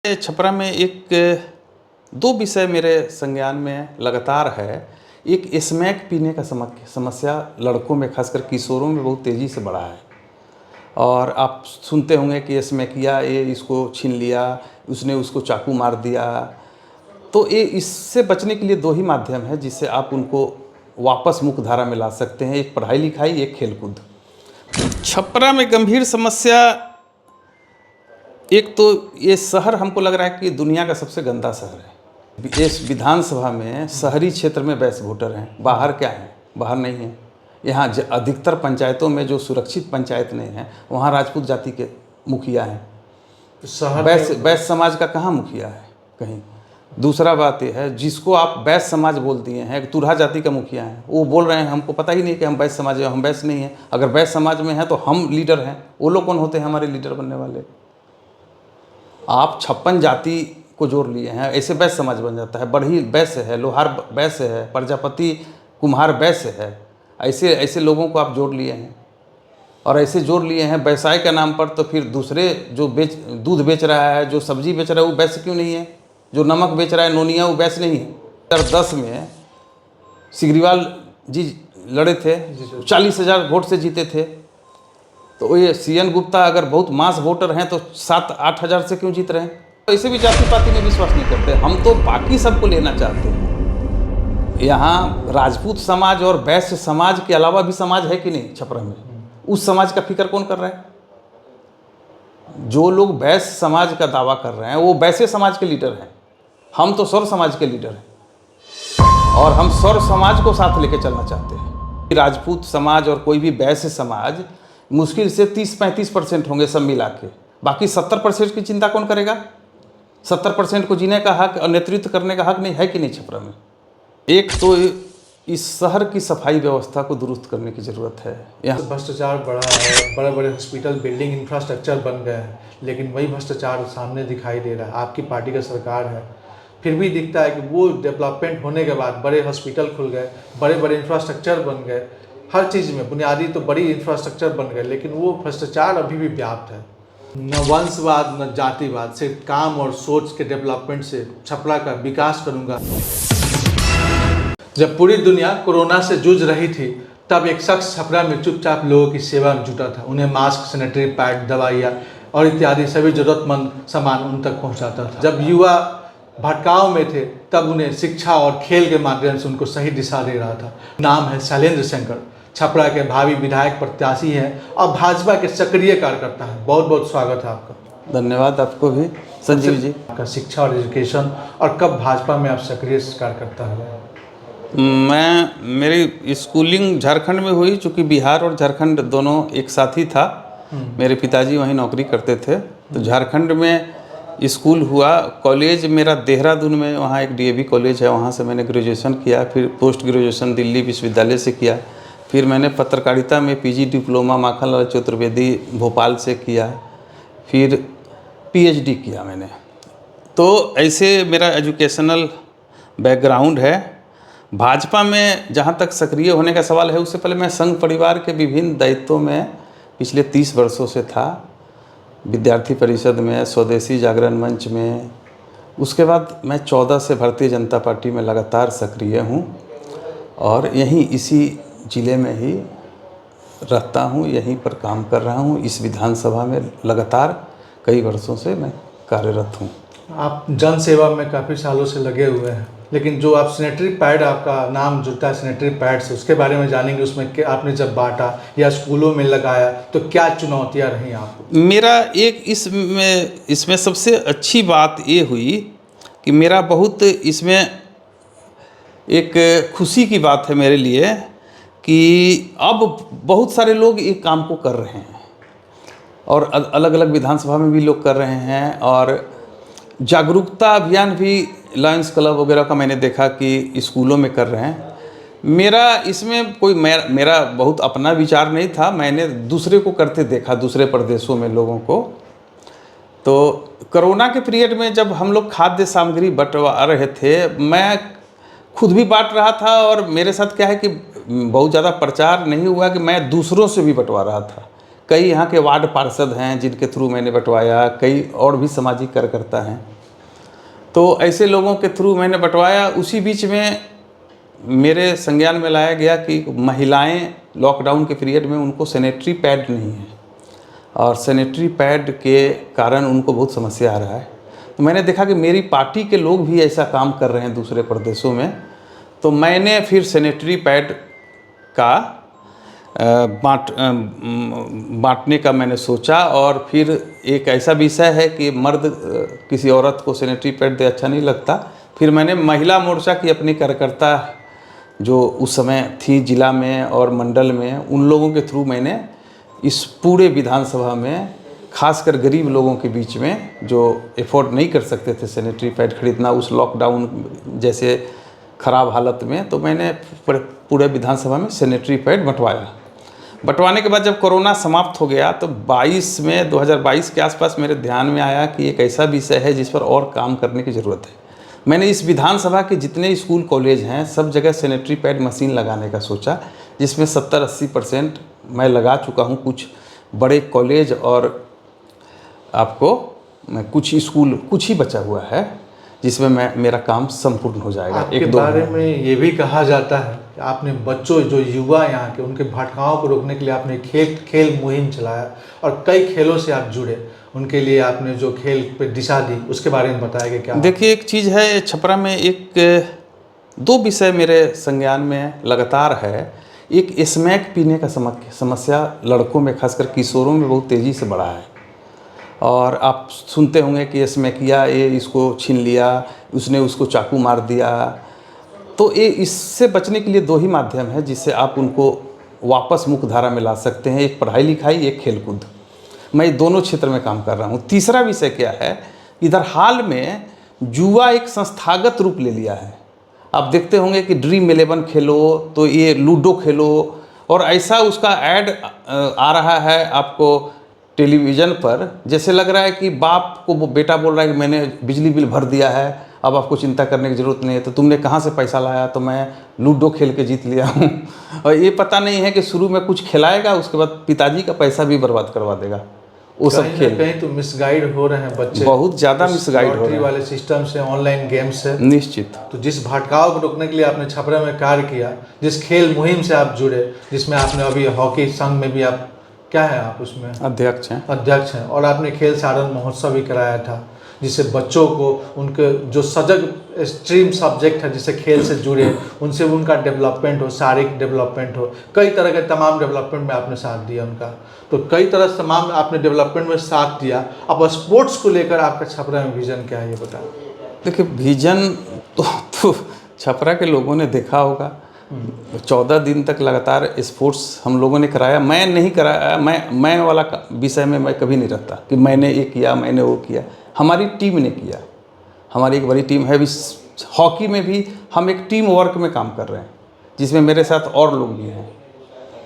छपरा में एक दो विषय मेरे संज्ञान में लगातार है। एक स्मैक पीने का समस्या लड़कों में, खासकर किशोरों में बहुत तेज़ी से बढ़ा है। और आप सुनते होंगे कि स्मैकिया ये इसको छीन लिया, उसने उसको चाकू मार दिया। तो ये इससे बचने के लिए दो ही माध्यम है जिससे आप उनको वापस मुख्यधारा में ला सकते हैं, एक पढ़ाई लिखाई, एक खेलकूद। छपरा में गंभीर समस्या, एक तो ये शहर हमको लग रहा है कि दुनिया का सबसे गंदा शहर है। इस विधानसभा में शहरी क्षेत्र में वैसे वोटर हैं, बाहर क्या है? बाहर नहीं है। यहाँ अधिकतर पंचायतों में जो सुरक्षित पंचायत नहीं है वहाँ राजपूत जाति के मुखिया हैं। वैश्य समाज का कहाँ मुखिया है? कहीं। दूसरा बात यह है, जिसको आप वैश्य समाज बोल दिए हैं, एक तुरहा जाति का मुखिया है, वो बोल रहे हैं हमको पता ही नहीं कि हम वैश्य समाज है, हम वैश्य नहीं हैं। अगर वैश्य समाज में हैं तो हम लीडर हैं, वो लोग कौन होते हैं हमारे लीडर बनने वाले? आप 56 जाति को जोड़ लिए हैं, ऐसे वैश्य समाज बन जाता है। बढ़ी वैश्य है, लोहार वैश्य है, प्रजापति कुम्हार वैश्य है। ऐसे ऐसे लोगों को आप जोड़ लिए हैं और ऐसे जोड़ लिए हैं व्यवसाय के नाम पर। तो फिर दूसरे जो दूध बेच रहा है, जो सब्जी बेच रहा है, वो वैश्य क्यों नहीं है? जो नमक बेच रहा है, नोनिया, वो वैश्य नहीं है? 2010 में सिग्रीवाल जी लड़े थे, 40,000 वोट से जीते थे। तो ये CN गुप्ता अगर बहुत मास वोटर हैं तो 7-8 हज़ार से क्यों जीत रहे हैं? तो ऐसे भी जाति पाति में विश्वास नहीं करते। हम तो बाकी सबको लेना चाहते हैं। यहाँ राजपूत समाज और वैश्य समाज के अलावा भी समाज है कि नहीं छपरा में? उस समाज का फिक्र कौन कर रहा है? जो लोग वैश्य समाज का दावा कर रहे हैं वो वैश्य समाज के लीडर हैं। हम तो सर्व समाज के लीडर हैं और हम सर्व समाज को साथ लेके चलना चाहते हैं। राजपूत समाज और कोई भी वैश्य समाज मुश्किल से 30-35% होंगे सब मिला के। बाकी 70% की चिंता कौन करेगा? 70% को जीने का हक और नेतृत्व करने का हक नहीं है कि नहीं छपरा में? एक तो इस शहर की सफाई व्यवस्था को दुरुस्त करने की ज़रूरत है। यहाँ भ्रष्टाचार बढ़ा है, बड़े बड़े हॉस्पिटल, बिल्डिंग, इंफ्रास्ट्रक्चर बन गए हैं, लेकिन वही भ्रष्टाचार सामने दिखाई दे रहा है। आपकी पार्टी का सरकार है, फिर भी दिखता है कि वो डेवलपमेंट होने के बाद बड़े हॉस्पिटल खुल गए, बड़े बड़े इंफ्रास्ट्रक्चर बन गए, हर चीज़ में बुनियादी तो बड़ी इंफ्रास्ट्रक्चर बन गए, लेकिन वो भ्रष्टाचार अभी भी व्याप्त है। न वंशवाद न जातिवाद, सिर्फ काम और सोच के डेवलपमेंट से छपरा का विकास करूँगा। जब पूरी दुनिया कोरोना से जूझ रही थी तब एक शख्स छपरा में चुपचाप लोगों की सेवा में जुटा था। उन्हें मास्क, सैनिटरी पैड, दवाइयाँ और इत्यादि सभी ज़रूरतमंद सामान उन तक पहुँचाता था। जब युवा भटकाव में थे तब उन्हें शिक्षा और खेल के माध्यम से उनको सही दिशा दे रहा था। नाम है शैलेंद्र शंकर, छपरा के भावी विधायक प्रत्याशी हैं और भाजपा के सक्रिय कार्यकर्ता हैं। बहुत बहुत स्वागत है आपका। धन्यवाद आपको भी संजीव जी। आपका शिक्षा और एजुकेशन, और कब भाजपा में आप सक्रिय कार्यकर्ता हुए? मेरी स्कूलिंग झारखंड में हुई, चूँकि बिहार और झारखंड दोनों एक साथ ही था। मेरे पिताजी वहीं नौकरी करते थे, तो झारखंड में स्कूल हुआ। कॉलेज मेरा देहरादून में, वहाँ एक DAV कॉलेज है, वहाँ से मैंने ग्रेजुएशन किया। फिर पोस्ट ग्रेजुएशन दिल्ली विश्वविद्यालय से किया। फिर मैंने पत्रकारिता में PG डिप्लोमा माखनलाल चतुर्वेदी भोपाल से किया। फिर PhD किया मैंने। तो ऐसे मेरा एजुकेशनल बैकग्राउंड है। भाजपा में जहाँ तक सक्रिय होने का सवाल है, उससे पहले मैं संघ परिवार के विभिन्न दायित्वों में पिछले 30 वर्षों से था। विद्यार्थी परिषद में, स्वदेशी जागरण मंच में। उसके बाद मैं 14 से भारतीय जनता पार्टी में लगातार सक्रिय हूँ और यहीं इसी ज़िले में ही रहता हूँ, यहीं पर काम कर रहा हूँ। इस विधानसभा में लगातार कई वर्षों से मैं कार्यरत हूँ। आप जन सेवा में काफ़ी सालों से लगे हुए हैं, लेकिन जो आप सैनिटरी पैड, आपका नाम जुड़ता है सैनिटरी पैड से, उसके बारे में जानेंगे। उसमें क्या आपने जब बांटा या स्कूलों में लगाया तो क्या चुनौतियां रहीं आपको? मेरा एक इसमें सबसे अच्छी बात ये हुई कि मेरा बहुत इसमें एक खुशी की बात है मेरे लिए कि अब बहुत सारे लोग ये काम को कर रहे हैं और अलग अलग विधानसभा में भी लोग कर रहे हैं। और जागरूकता अभियान भी लायंस क्लब वगैरह का मैंने देखा कि स्कूलों में कर रहे हैं। मेरा इसमें कोई मेरा बहुत अपना विचार नहीं था, मैंने दूसरे को करते देखा, दूसरे प्रदेशों में लोगों को। तो कोरोना के पीरियड में जब हम लोग खाद्य सामग्री बंटवा रहे थे, मैं खुद भी बांट रहा था और मेरे साथ क्या है कि बहुत ज़्यादा प्रचार नहीं हुआ कि मैं दूसरों से भी बंटवा रहा था। कई यहाँ के वार्ड पार्षद हैं जिनके थ्रू मैंने बंटवाया, कई और भी सामाजिक कार्यकर्ता हैं, तो ऐसे लोगों के थ्रू मैंने बंटवाया। उसी बीच में मेरे संज्ञान में लाया गया कि महिलाएं लॉकडाउन के पीरियड में उनको सैनिटरी पैड नहीं है और सैनिटरी पैड के कारण उनको बहुत समस्या आ रहा है। तो मैंने देखा कि मेरी पार्टी के लोग भी ऐसा काम कर रहे हैं दूसरे प्रदेशों में, तो मैंने फिर सैनिटरी पैड का बांटने का मैंने सोचा। और फिर एक ऐसा विषय है कि मर्द किसी औरत को सैनिटरी पैड दे अच्छा नहीं लगता। फिर मैंने महिला मोर्चा की अपनी कार्यकर्ता जो उस समय थी जिला में और मंडल में, उन लोगों के थ्रू मैंने इस पूरे विधानसभा में खासकर गरीब लोगों के बीच में जो एफोर्ड नहीं कर सकते थे सैनिटरी पैड खरीदना उस लॉकडाउन जैसे ख़राब हालत में, तो मैंने पूरे विधानसभा में सैनिटरी पैड बंटवाया। बंटवाने के बाद जब कोरोना समाप्त हो गया तो 2022 के आसपास मेरे ध्यान में आया कि एक ऐसा विषय है जिस पर और काम करने की ज़रूरत है। मैंने इस विधानसभा के जितने स्कूल कॉलेज हैं सब जगह सैनिटरी पैड मशीन लगाने का सोचा, जिसमें 70-80% मैं लगा चुका हूँ। कुछ बड़े कॉलेज और आपको कुछ स्कूल कुछ ही बचा हुआ है जिसमें मेरा काम संपूर्ण हो जाएगा। आपके बारे में ये भी कहा जाता है कि आपने बच्चों जो युवा यहाँ के उनके भटकाव को रोकने के लिए आपने खेल मुहिम चलाया और कई खेलों से आप जुड़े, उनके लिए आपने जो खेल पे दिशा दी उसके बारे में बताया क्या? देखिए, एक चीज़ है, छपरा में दो विषय मेरे संज्ञान में लगातार है। एक स्मैक पीने का समस्या लड़कों में खासकर किशोरों में बहुत तेज़ी से बढ़ा है और आप सुनते होंगे कि स्मैकिया ये इसको छीन लिया, उसने उसको चाकू मार दिया। तो ये इससे बचने के लिए दो ही माध्यम है जिससे आप उनको वापस मुख्य धारा में ला सकते हैं, एक पढ़ाई लिखाई, एक खेलकूद। मैं दोनों क्षेत्र में काम कर रहा हूँ। तीसरा विषय क्या है, इधर हाल में जुआ एक संस्थागत रूप ले लिया है। आप देखते होंगे कि ड्रीम11 खेलो तो ये लूडो खेलो, और ऐसा उसका ऐड आ रहा है आपको टेलीविज़न पर, जैसे लग रहा है कि बाप को वो बेटा बोल रहा है कि मैंने बिजली बिल भर दिया है, अब आपको चिंता करने की ज़रूरत नहीं है। तो तुमने कहाँ से पैसा लाया? तो मैं लूडो खेल के जीत लिया हूँ। और ये पता नहीं है कि शुरू में कुछ खिलाएगा, उसके बाद पिताजी का पैसा भी बर्बाद करवा देगा। वो सब खेल कहीं तो मिसगाइड हो रहे हैं बच्चे, बहुत ज़्यादा मिसगाइड हो रहे हैं वाले सिस्टम से, ऑनलाइन गेम से। निश्चित। तो जिस भटकाव को रोकने के लिए आपने छपरा में कार्य किया, जिस खेल मुहिम से आप जुड़े, जिसमें आपने अभी हॉकी संघ में भी आप क्या है, आप उसमें अध्यक्ष हैं, और आपने खेल सारण महोत्सव भी कराया था जिससे बच्चों को उनके जो सजग स्ट्रीम सब्जेक्ट है जिससे खेल से जुड़े, उनसे उनका डेवलपमेंट हो, शारीरिक डेवलपमेंट हो, कई तरह के तमाम डेवलपमेंट में आपने साथ दिया उनका। तो कई तरह से तमाम आपने डेवलपमेंट में साथ दिया। अब स्पोर्ट्स को लेकर आपका छपरा में विजन क्या है, ये बताओ। देखिए, विजन तो छपरा के लोगों ने देखा होगा। 14 दिन तक लगातार स्पोर्ट्स हम लोगों ने कराया। मैं नहीं कराया, मैं वाला विषय में मैं कभी नहीं रहता कि मैंने ये किया, मैंने वो किया। हमारी टीम ने किया। हमारी एक बड़ी टीम है। हॉकी में भी हम एक टीम वर्क में काम कर रहे हैं जिसमें मेरे साथ और लोग भी हैं,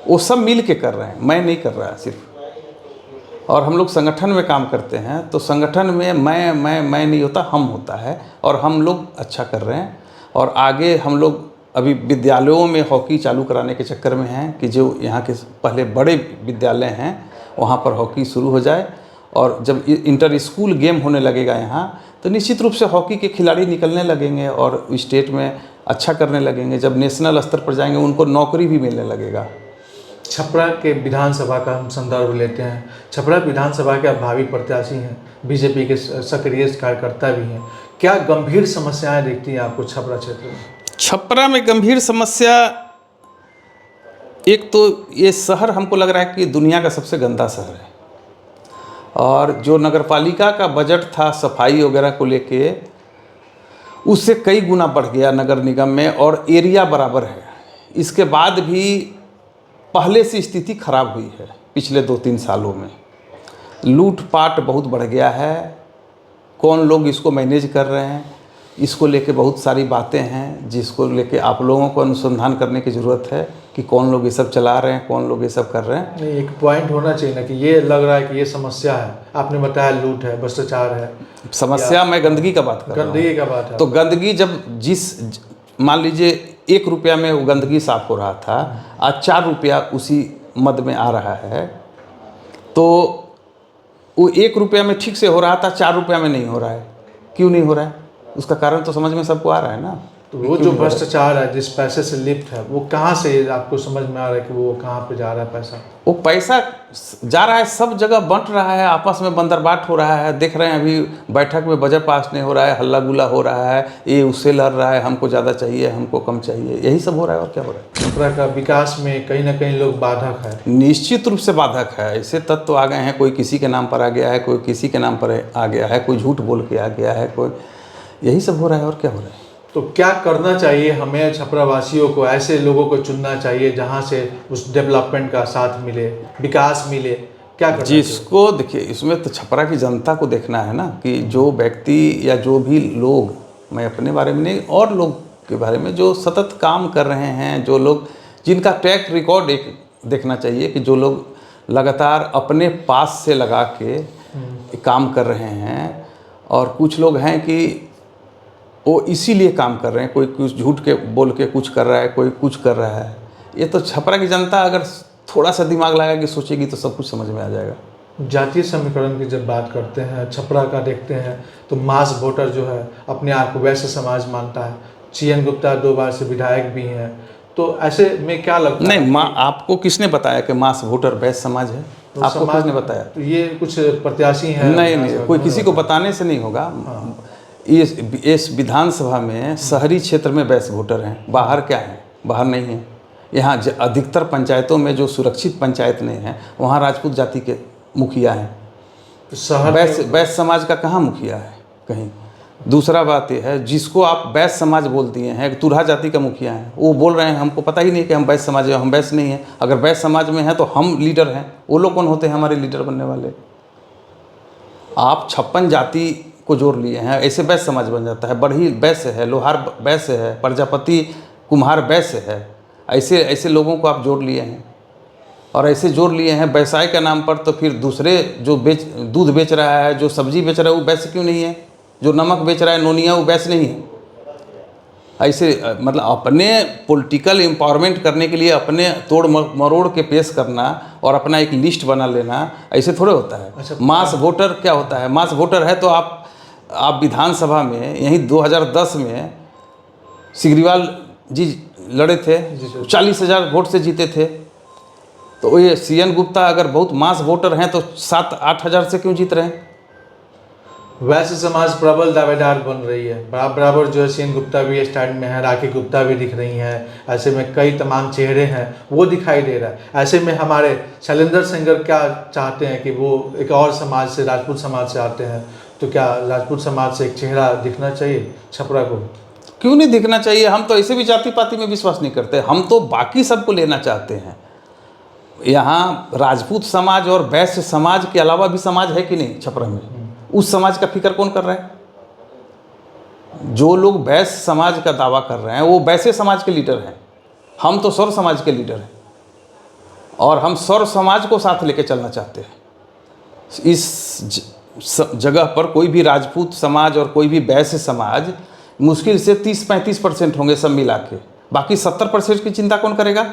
वो सब मिल के कर रहे हैं, मैं नहीं कर रहा सिर्फ। और हम लोग संगठन में काम करते हैं, तो संगठन में मैं नहीं होता, हम होता है, और हम लोग अच्छा कर रहे हैं। और आगे हम लोग अभी विद्यालयों में हॉकी चालू कराने के चक्कर में हैं कि जो यहाँ के पहले बड़े विद्यालय हैं वहाँ पर हॉकी शुरू हो जाए। और जब इंटर स्कूल गेम होने लगेगा यहाँ, तो निश्चित रूप से हॉकी के खिलाड़ी निकलने लगेंगे और स्टेट में अच्छा करने लगेंगे। जब नेशनल स्तर पर जाएंगे उनको नौकरी भी मिलने लगेगा। छपरा के विधानसभा का हम संदर्भ लेते हैं। छपरा विधानसभा के आप भावी प्रत्याशी हैं, बीजेपी के सक्रिय कार्यकर्ता भी हैं। क्या गंभीर समस्याएं दिखती हैं आपको छपरा क्षेत्र में? छपरा में गंभीर समस्या, एक तो ये शहर हमको लग रहा है कि दुनिया का सबसे गंदा शहर है, और जो नगरपालिका का बजट था सफाई वगैरह को लेके, उससे कई गुना बढ़ गया नगर निगम में, और एरिया बराबर है। इसके बाद भी पहले से स्थिति खराब हुई है पिछले 2-3 सालों में। लूटपाट बहुत बढ़ गया है। कौन लोग इसको मैनेज कर रहे हैं, इसको लेके बहुत सारी बातें हैं जिसको लेके आप लोगों को अनुसंधान करने की ज़रूरत है कि कौन लोग ये सब चला रहे हैं, कौन लोग ये सब कर रहे हैं। नहीं, एक पॉइंट होना चाहिए ना कि ये लग रहा है कि ये समस्या है। आपने बताया लूट है, भ्रष्टाचार है। समस्या मैं गंदगी का बात कर रहा हूँ। गंदगी का बात है। तो गंदगी जब मान लीजिए 1 रुपया में वो गंदगी साफ हो रहा था, आज 4 रुपया उसी मद में आ रहा है, तो वो 1 रुपया में ठीक से हो रहा था, 4 रुपया में नहीं हो रहा है। क्यों नहीं हो रहा है? उसका कारण तो समझ में सबको आ रहा है ना। तो वो जो भ्रष्टाचार है, जिस पैसे से लिप्त है, वो कहाँ से आपको समझ में आ रहा है कि वो कहाँ पे जा रहा है पैसा? वो पैसा जा रहा है, सब जगह बंट रहा है, आपस में बंदरबाट हो रहा है। देख रहे हैं अभी बैठक में बजट पास नहीं हो रहा है, हल्ला गुल्ला हो रहा है, ये उससे लड़ रहा है, हमको ज़्यादा चाहिए, हमको कम चाहिए, यही सब हो रहा है और क्या हो रहा है। छपरा का विकास में कहीं ना कहीं लोग बाधक है। निश्चित रूप से बाधक है। ऐसे तत्व आ गए हैं, कोई किसी के नाम पर आ गया है, कोई किसी के नाम पर आ गया है, कोई झूठ बोल के आ गया है, कोई, यही सब हो रहा है और क्या हो रहा है। तो क्या करना चाहिए हमें? छपरा वासियों को ऐसे लोगों को चुनना चाहिए जहां से उस डेवलपमेंट का साथ मिले, विकास मिले, क्या करना चाहिए? जिसको देखिए, इसमें तो छपरा की जनता को देखना है ना कि जो व्यक्ति या जो भी लोग, मैं अपने बारे में नहीं और लोग के बारे में, जो सतत काम कर रहे हैं, जो लोग जिनका ट्रैक रिकॉर्ड एक देखना चाहिए कि जो लोग लगातार अपने पास से लगा के काम कर रहे हैं, और कुछ लोग हैं कि वो इसीलिए काम कर रहे हैं, कोई कुछ झूठ के बोल के कुछ कर रहा है, कोई कुछ कर रहा है। ये तो छपरा की जनता अगर थोड़ा सा दिमाग लगा के सोचेगी तो सब कुछ समझ में आ जाएगा। जातीय समीकरण की जब बात करते हैं, छपरा का देखते हैं तो मास वोटर जो है अपने आप को वैश्य समाज मानता है। CN गुप्ता 2 बार से विधायक भी हैं, तो ऐसे में क्या लगता है? नहीं, आपको किसने बताया कि मास वोटर वैश्य समाज है? तो आपको किसने बताया? तो ये कुछ प्रत्याशी हैं? नहीं, कोई किसी को बताने से नहीं होगा। इस विधानसभा में शहरी क्षेत्र में वैश्य वोटर हैं, बाहर क्या है? बाहर नहीं है। यहाँ अधिकतर पंचायतों में जो सुरक्षित पंचायत नहीं है, वहाँ राजपूत जाति के मुखिया हैं। तो शहर वैश्य समाज का कहाँ मुखिया है कहीं? दूसरा बात यह है, जिसको आप वैश्य समाज बोल दिए हैं, एक तुरहा जाति का मुखिया है, वो बोल रहे हैं हमको पता ही नहीं कि हम वैश्य समाज हैं, हम वैश्य नहीं हैं। अगर वैश्य समाज में हैं तो हम लीडर हैं, वो लोग कौन होते हैं हमारे लीडर बनने वाले? आप 56 जाति को जोड़ लिए हैं, ऐसे वैश्य समाज बन जाता है। बढ़ी वैश्य है, लोहार वैश्य है, प्रजापति कुम्हार वैश्य है, ऐसे ऐसे लोगों को आप जोड़ लिए हैं। और ऐसे जोड़ लिए हैं व्यवसाय के नाम पर, तो फिर दूसरे जो दूध बेच रहा है, जो सब्जी बेच रहा है, वो वैश्य क्यों नहीं है? जो नमक बेच रहा है, नोनिया, वो वैश्य नहीं है? ऐसे मतलब अपने पॉलिटिकल एम्पावरमेंट करने के लिए अपने तोड़ मरोड़ के पेश करना और अपना एक लिस्ट बना लेना, ऐसे थोड़े होता है। अच्छा, मास वोटर क्या होता है? मास वोटर है तो आप विधानसभा में यहीं 2010 में सिग्रीवाल जी लड़े थे, 40,000 वोट से जीते थे। तो ये CN गुप्ता अगर बहुत मास वोटर हैं तो 7-8 हज़ार से क्यों जीत रहे हैं? वैश्य समाज प्रबल दावेदार बन रही है। बराबर जो है CN गुप्ता भी स्टैंड में है, राखी गुप्ता भी दिख रही हैं। ऐसे में कई तमाम चेहरे हैं, वो दिखाई दे रहा है। ऐसे में हमारे शैलेंद्र सेंगर क्या चाहते हैं कि वो एक और समाज से, राजपूत समाज से आते हैं, तो क्या राजपूत समाज से एक चेहरा दिखना चाहिए छपरा को? क्यों नहीं दिखना चाहिए? हम तो ऐसे भी जाति पाति में विश्वास नहीं करते, हम तो बाकी सबको लेना चाहते हैं। यहाँ राजपूत समाज और वैश्य समाज के अलावा भी समाज है कि नहीं छपरा में? उस समाज का फिक्र कौन कर रहा है? जो लोग वैश्य समाज का दावा कर रहे हैं वो वैश्य समाज के लीडर हैं। हम तो सर्व समाज के लीडर हैं और हम सर्व समाज को साथ लेके चलना चाहते हैं। इस जगह पर कोई भी राजपूत समाज और कोई भी वैश्य समाज मुश्किल से 30-35% होंगे सब मिला के। बाकी 70% की चिंता कौन करेगा?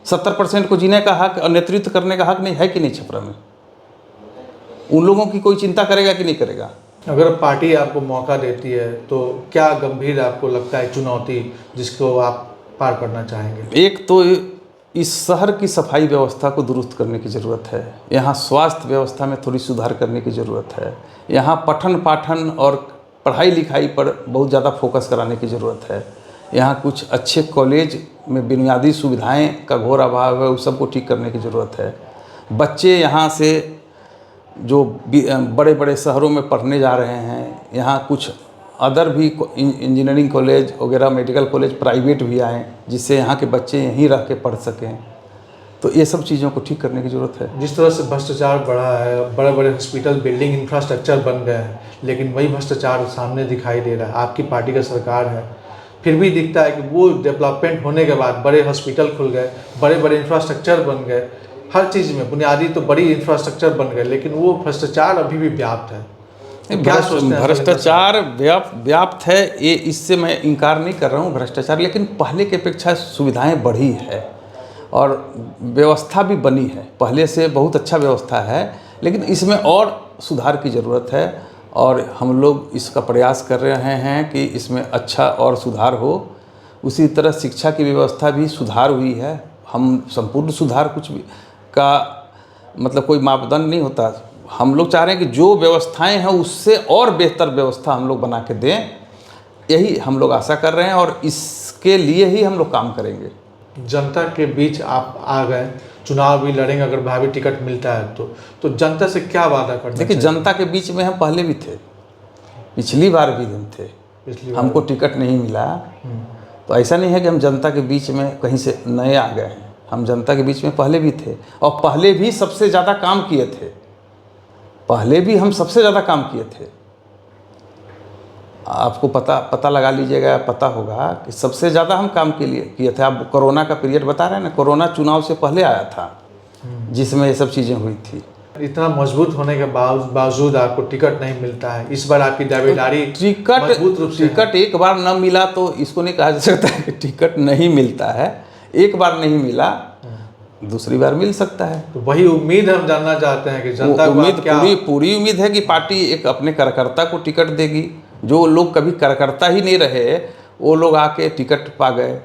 70% को जीने का हक और नेतृत्व करने का हक नहीं है कि नहीं छपरा में? उन लोगों की कोई चिंता करेगा कि नहीं करेगा? अगर पार्टी आपको मौका देती है तो क्या गंभीर आपको लगता है चुनौती जिसको आप पार करना चाहेंगे? एक तो इस शहर की सफाई व्यवस्था को दुरुस्त करने की ज़रूरत है। यहाँ स्वास्थ्य व्यवस्था में थोड़ी सुधार करने की ज़रूरत है। यहाँ पठन पाठन और पढ़ाई लिखाई पर बहुत ज़्यादा फोकस कराने की ज़रूरत है। यहाँ कुछ अच्छे कॉलेज में बुनियादी सुविधाएं का घोर अभाव है, उस सबको ठीक करने की ज़रूरत है। बच्चे यहाँ से जो बड़े बड़े शहरों में पढ़ने जा रहे हैं, यहाँ कुछ अदर भी इंजीनियरिंग कॉलेज वगैरह, मेडिकल कॉलेज प्राइवेट भी आए, जिससे यहाँ के बच्चे यहीं रह के पढ़ सकें। तो ये सब चीज़ों को ठीक करने की ज़रूरत है। जिस तरह से भ्रष्टाचार बढ़ा है, बड़े बड़े हॉस्पिटल, बिल्डिंग, इंफ्रास्ट्रक्चर बन गए हैं, लेकिन वही भ्रष्टाचार सामने दिखाई दे रहा है। आपकी पार्टी का सरकार है, फिर भी दिखता है कि वो डेवलपमेंट होने के बाद बड़े हॉस्पिटल खुल गए, बड़े बड़े इंफ्रास्ट्रक्चर बन गए, हर चीज़ में बुनियादी तो बड़ी इंफ्रास्ट्रक्चर बन गए, लेकिन वो भ्रष्टाचार अभी भी व्याप्त है। भ्रष्टाचार व्याप्त है, ये इससे मैं इनकार नहीं कर रहा हूँ भ्रष्टाचार, लेकिन पहले की अपेक्षा सुविधाएं बढ़ी है। और व्यवस्था भी बनी है, पहले से बहुत अच्छा व्यवस्था है, लेकिन इसमें और सुधार की ज़रूरत है और हम लोग इसका प्रयास कर रहे हैं कि इसमें अच्छा और सुधार हो। उसी तरह शिक्षा की व्यवस्था भी सुधार हुई है। हम संपूर्ण सुधार कुछ भी का मतलब कोई मापदंड नहीं होता। हम लोग चाह रहे हैं कि जो व्यवस्थाएं हैं उससे और बेहतर व्यवस्था हम लोग बना के दें, यही हम लोग आशा कर रहे हैं और इसके लिए ही हम लोग काम करेंगे। जनता के बीच आप आ गए, चुनाव भी लड़ेंगे अगर भावी टिकट मिलता है तो जनता से क्या वादा करना देखिए, चाहिए? जनता के बीच में हम पहले भी थे, पिछली बार भी हम थे, पिछली बार हमको टिकट नहीं मिला। तो ऐसा नहीं है कि हम जनता के बीच में कहीं से नए आ गए हैं, हम जनता के बीच में पहले भी थे और पहले भी सबसे ज़्यादा काम किए थे, पहले भी हम सबसे ज़्यादा काम किए थे। आपको पता लगा लीजिएगा, पता होगा कि सबसे ज़्यादा हम काम के लिए किए थे। आप कोरोना का पीरियड बता रहे हैं ना, कोरोना चुनाव से पहले आया था जिसमें ये सब चीज़ें हुई थी। इतना मजबूत होने के बावजूद आपको टिकट नहीं मिलता है, इस बार आपकी दावेदारी मजबूत रूप से टिकट एक बार न मिला तो इसको नहीं कहा जा सकता है कि टिकट नहीं मिलता है। एक बार नहीं मिला, दूसरी बार मिल सकता है। तो वही उम्मीद हम जानना चाहते हैं कि जनता को उम्मीद आप क्या पूरी उम्मीद है कि पार्टी एक अपने कार्यकर्ता को टिकट देगी। जो लोग कभी कार्यकर्ता ही नहीं रहे वो लोग आके टिकट पा गए,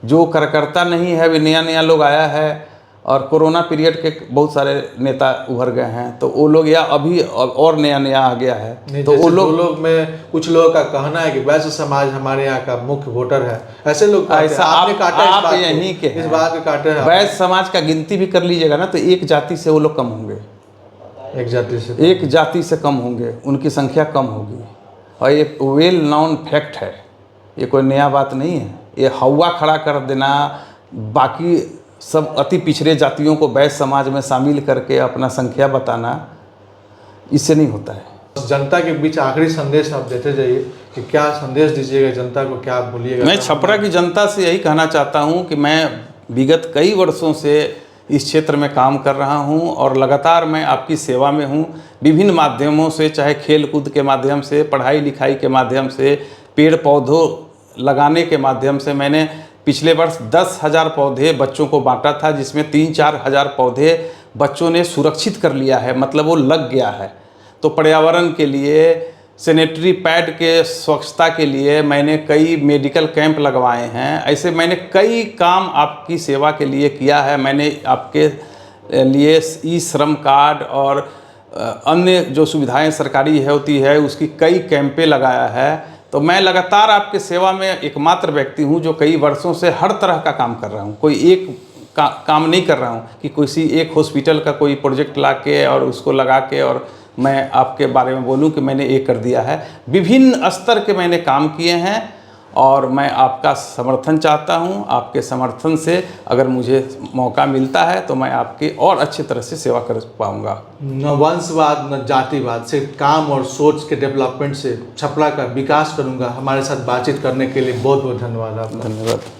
जो कार्यकर्ता नहीं है अभी नया लोग आया है और कोरोना पीरियड के बहुत सारे नेता उभर गए हैं, तो वो लोग या अभी और नया आ गया है तो वो लोग में कुछ लोगों का कहना है कि वैश्य समाज हमारे यहाँ का मुख्य वोटर है, ऐसे लोग ऐसा आप यहीं के इस बात के काटे हैं। वैश्य समाज का गिनती भी कर लीजिएगा ना तो एक जाति से वो लोग कम होंगे, एक जाति से कम होंगे, उनकी संख्या कम होगी। और ये वेल नॉन फैक्ट है, ये कोई नया बात नहीं है। ये हवा खड़ा कर देना, बाकी सब अति पिछड़े जातियों को वैश्य समाज में शामिल करके अपना संख्या बताना, इससे नहीं होता है। जनता के बीच आखिरी संदेश आप देते जाइए कि क्या संदेश दीजिएगा जनता को, क्या आप बोलिएगा? मैं छपरा की जनता से यही कहना चाहता हूँ कि मैं विगत कई वर्षों से इस क्षेत्र में काम कर रहा हूँ और लगातार मैं आपकी सेवा में हूँ। विभिन्न माध्यमों से, चाहे खेल कूद के माध्यम से, पढ़ाई लिखाई के माध्यम से, पेड़ पौधों लगाने के माध्यम से, मैंने पिछले वर्ष 10,000 पौधे बच्चों को बांटा था, जिसमें 3-4 हज़ार पौधे बच्चों ने सुरक्षित कर लिया है, मतलब वो लग गया है। तो पर्यावरण के लिए, सैनिटरी पैड के स्वच्छता के लिए मैंने कई मेडिकल कैंप लगवाए हैं। ऐसे मैंने कई काम आपकी सेवा के लिए किया है। मैंने आपके लिए ई श्रम कार्ड और अन्य जो सुविधाएं सरकारी होती है उसकी कई कैंपें लगाया है। तो मैं लगातार आपके सेवा में एकमात्र व्यक्ति हूं जो कई वर्षों से हर तरह का काम कर रहा हूं। कोई एक काम नहीं कर रहा हूं कि किसी एक हॉस्पिटल का कोई प्रोजेक्ट ला के और उसको लगा के और मैं आपके बारे में बोलूं कि मैंने ये कर दिया है। विभिन्न स्तर के मैंने काम किए हैं और मैं आपका समर्थन चाहता हूं। आपके समर्थन से अगर मुझे मौका मिलता है तो मैं आपकी और अच्छी तरह से सेवा कर पाऊंगा। न वंशवाद न जातिवाद से काम और सोच के डेवलपमेंट से छपरा का विकास करूंगा। हमारे साथ बातचीत करने के लिए बहुत बहुत धन्यवाद आपका। धन्यवाद।